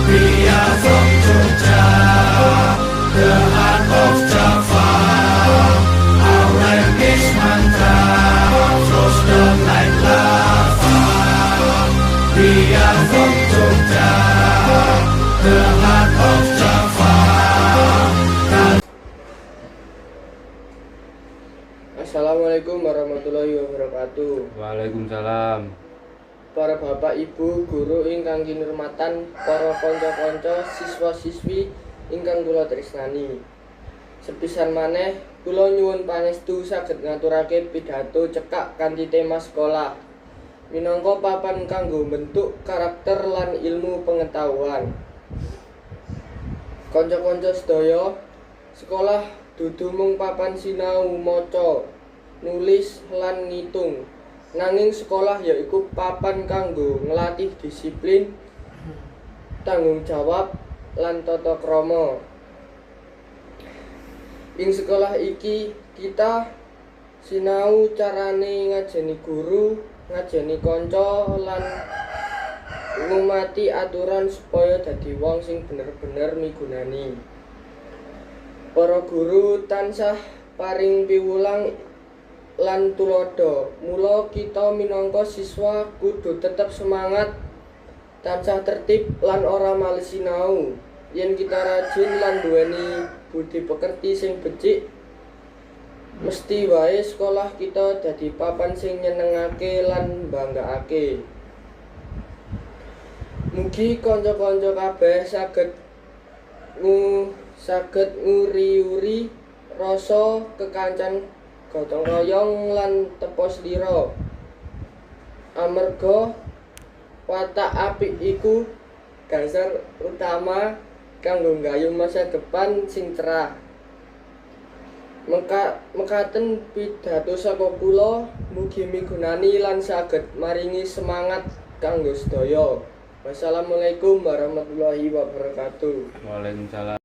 We are from Jogja, the heart of Java. Our English mantra flows down like lava. We are from Jogja, the heart of Java. Assalamualaikum warahmatullahi wabarakatuh. Waalaikumsalam. Para bapak, ibu, guru ingkang kinurmatan, para kanca-kanca, siswa-siswi ingkang kula tresnani. Sepisan maneh kula nyuwun pangestu saged ngaturake pidato cekak kanthi tema sekolah minangka papan kanggo mbentuk karakter lan ilmu pengetahuan. Kanca-kanca sedaya, sekolah dudu mung papan sinau maca, nulis lan ngitung. Nanging sekolah yaiku papan kanggo nglatih disiplin, tanggung jawab, lan tata krama. Ing sekolah iki kita sinau carane ngajeni guru, ngajeni kanca, lan ngumati aturan supaya dadi wong sing bener-bener migunani. Para guru tansah paring piwulang lan tulodo. Mula kita minangka siswa kudu tetep semangat, tansah tertib lan ora males sinau. Yen kita rajin lan duweni budi pekerti sing becik, mesti wae sekolah kita dadi papan sing nyenengake lan banggakake. Mugi kanca-kanca kabeh saged nguri-uri rasa kekancan gotong royong lan tepos lira. Amarga watak apik iku dasar utama kanggo nggayuh masa depan sing cerah. Mekaten pidato saka kula, mugi migunani lan saged maringi semangat kanggo sedaya. Wassalamualaikum warahmatullahi wabarakatuh. Waalaikumsalam.